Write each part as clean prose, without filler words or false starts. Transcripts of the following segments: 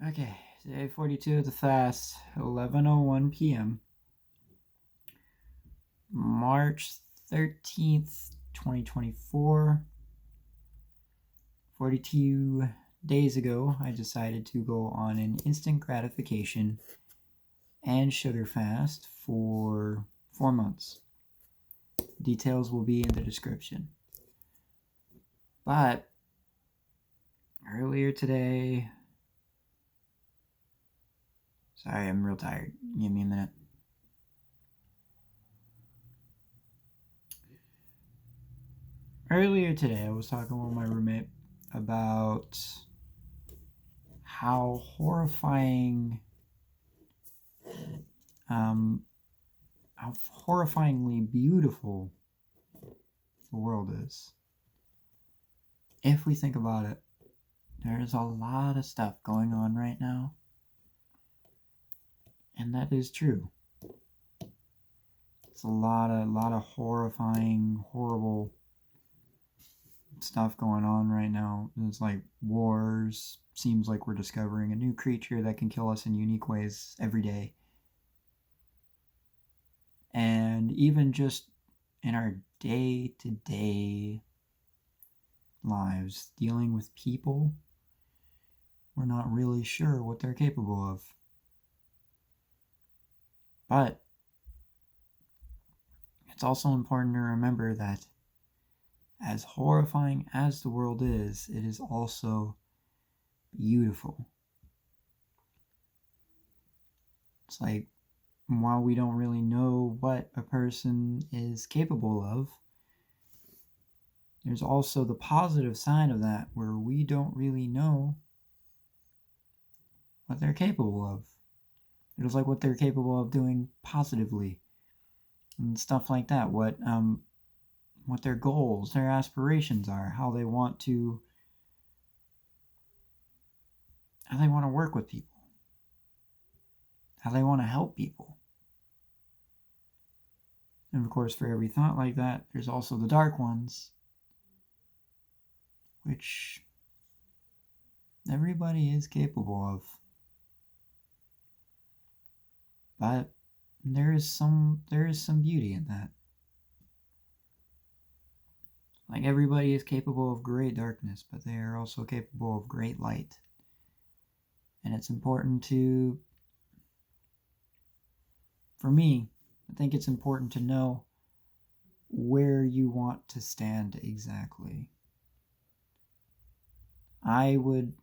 Okay, day 42 of the fast, 11:01 p.m. March 13th, 2024. 42 days ago, I decided to go on an instant gratification and sugar fast for 4 months. Details will be in the description. But earlier today, sorry, I'm real tired. Give me a minute. Earlier today, I was talking with my roommate about how how horrifyingly beautiful the world is. If we think about it, there's a lot of stuff going on right now, and that is true. It's a lot of horrifying, horrible stuff going on right now. It's like wars. Seems like we're discovering a new creature that can kill us in unique ways every day. And even just in our day-to-day lives, dealing with people, we're not really sure what they're capable of. But it's also important to remember that as horrifying as the world is, it is also beautiful. It's like, while we don't really know what a person is capable of, there's also the positive side of that where we don't really know what they're capable of. It's like what they're capable of doing positively and stuff like that. What their goals, their aspirations are, how they want to work with people, how they want to help people. And of course, for every thought like that, there's also the dark ones, which everybody is capable of. But there is some beauty in that. Like, everybody is capable of great darkness, but they are also capable of great light. And it's important for me, I think it's important to know where you want to stand exactly. I would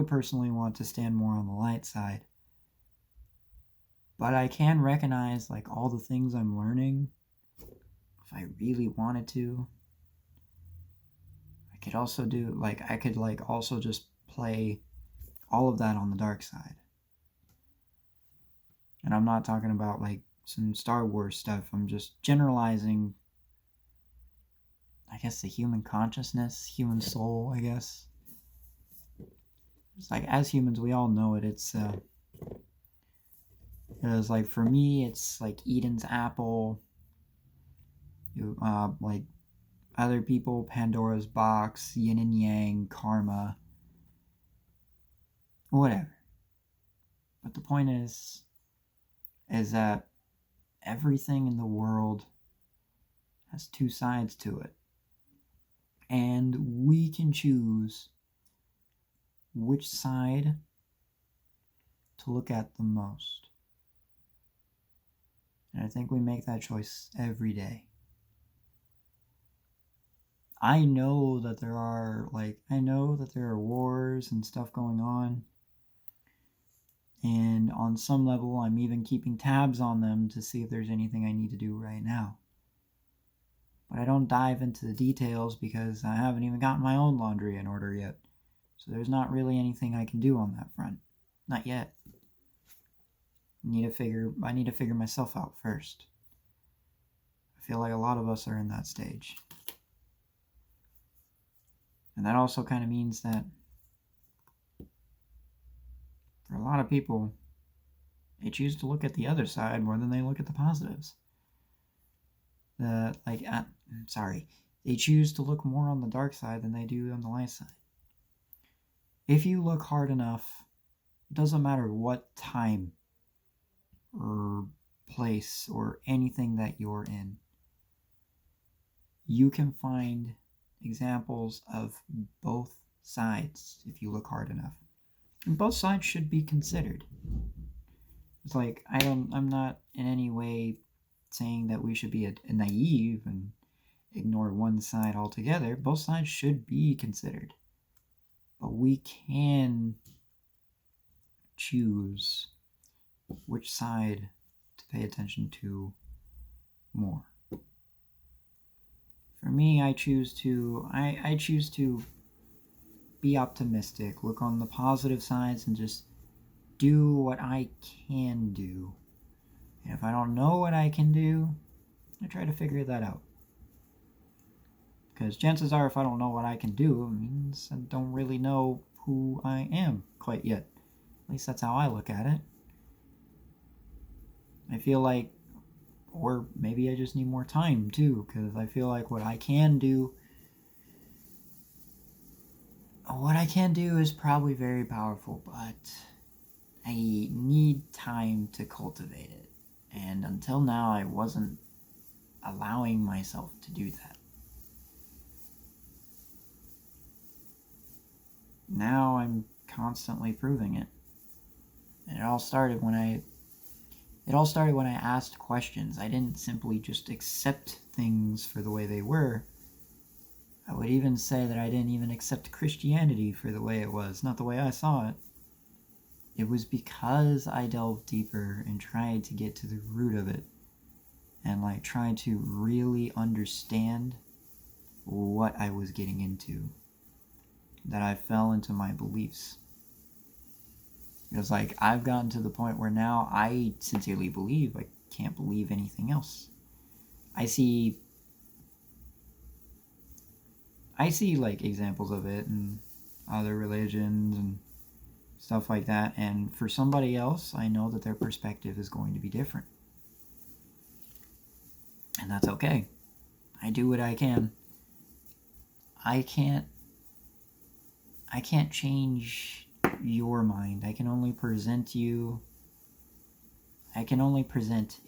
personally want to stand more on the light side. But I can recognize like all the things I'm learning. If I really wanted to, I could also also just play all of that on the dark side. And I'm not talking about like some Star Wars stuff. I'm just generalizing, I guess, the human consciousness, human soul, I guess. It's like, as humans, we all know it. It's like, for me, it's like Eden's apple. Like other people, Pandora's box, yin and yang, karma, whatever. But the point is that everything in the world has two sides to it. And we can choose which side to look at the most. And I think we make that choice every day. I know that there are wars and stuff going on. And on some level, I'm even keeping tabs on them to see if there's anything I need to do right now. But I don't dive into the details because I haven't even gotten my own laundry in order yet. So there's not really anything I can do on that front. Not yet. I need to figure myself out first. I feel like a lot of us are in that stage. And that also kind of means that for a lot of people, they choose to look at the other side more than they look at the positives. They choose to look more on the dark side than they do on the light side. If you look hard enough It doesn't matter what time or place or anything that you're in. You can find examples of both sides if you look hard enough. And both sides should be considered. It's like I'm not in any way saying that we should be a naive and ignore one side altogether. Both sides should be considered. But we can choose which side to pay attention to more. For me, I choose to be optimistic, look on the positive sides, and just do what I can do. And if I don't know what I can do, I try to figure that out. Because chances are, if I don't know what I can do, it means I don't really know who I am quite yet. At least that's how I look at it. I feel like, or maybe I just need more time too, because I feel like what I can do is probably very powerful, but I need time to cultivate it. And until now, I wasn't allowing myself to do that. Now I'm constantly proving it. And it all started when I asked questions. I didn't simply just accept things for the way they were. I would even say that I didn't even accept Christianity for the way it was, not the way I saw it. It was because I delved deeper and tried to get to the root of it and tried to really understand what I was getting into, that I fell into my beliefs. It was like I've gotten to the point where now I sincerely believe I can't believe anything else. I see examples of it in other religions and stuff like that, and for somebody else, I know that their perspective is going to be different. And that's okay. I do what I can. I can't change your mind. I can only present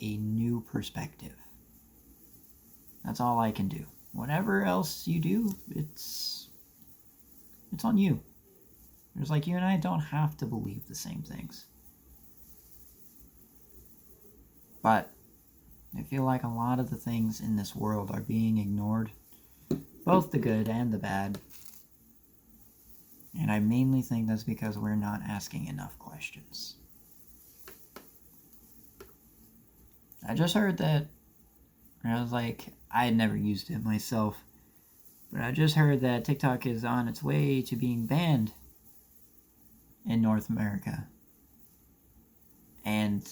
a new perspective. That's all I can do. Whatever else you do, it's on you. There's you and I don't have to believe the same things. But I feel like a lot of the things in this world are being ignored, both the good and the bad. And I mainly think that's because we're not asking enough questions. I just heard that, I was like, I had never used it myself, but I just heard that TikTok is on its way to being banned in North America. And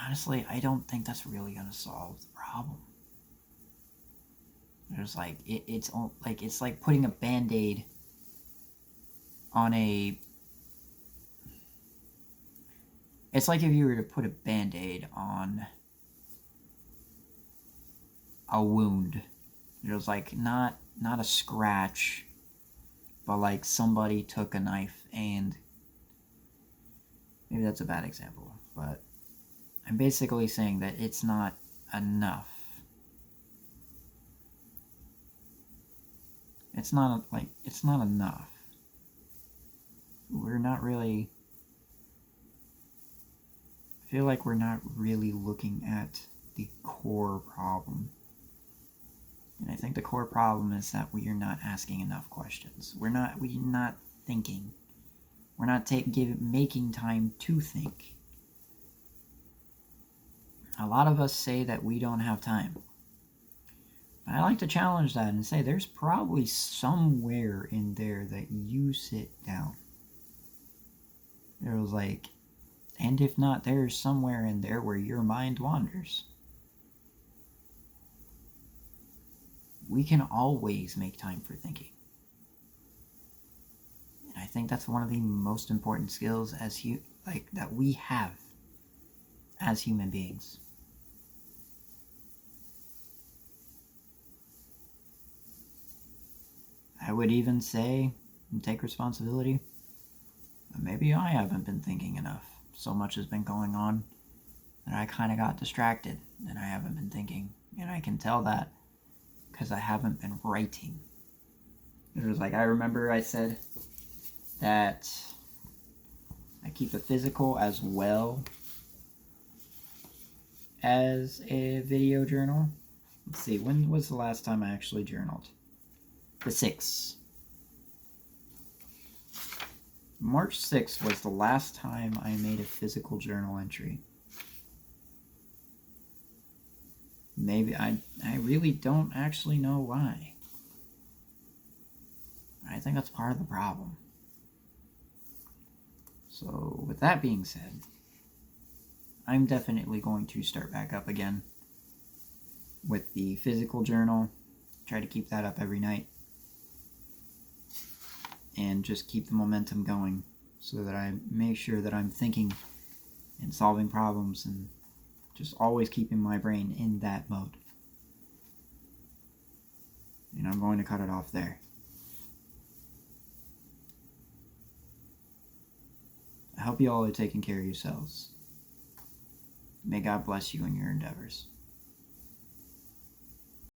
honestly, I don't think that's really going to solve the problem. There's it's like putting a Band-Aid on a... It's like if you were to put a Band-Aid on a wound. It was not a scratch, but somebody took a knife and... Maybe that's a bad example, but I'm basically saying that it's not enough. It's not enough. We're not really... I feel like we're not really looking at the core problem. And I think the core problem is that we are not asking enough questions. We're not thinking. We're not making time to think. A lot of us say that we don't have time. But I like to challenge that and say there's probably somewhere in there that you sit down. There was and if not, there's somewhere in there where your mind wanders. We can always make time for thinking. And I think that's one of the most important skills that we have as human beings. I would even say, and take responsibility, Maybe I haven't been thinking enough. So much has been going on that I kind of got distracted and I haven't been thinking. And I can tell that because I haven't been writing. It was like, I remember I said that I keep a physical as well as a video journal. Let's see, when was the last time I actually journaled? The 6th. March 6th was the last time I made a physical journal entry. Maybe I really don't actually know why. I think that's part of the problem. So, with that being said, I'm definitely going to start back up again with the physical journal. Try to keep that up every night. And just keep the momentum going so that I make sure that I'm thinking and solving problems and just always keeping my brain in that mode. And I'm going to cut it off there. I hope you all are taking care of yourselves. May God bless you in your endeavors.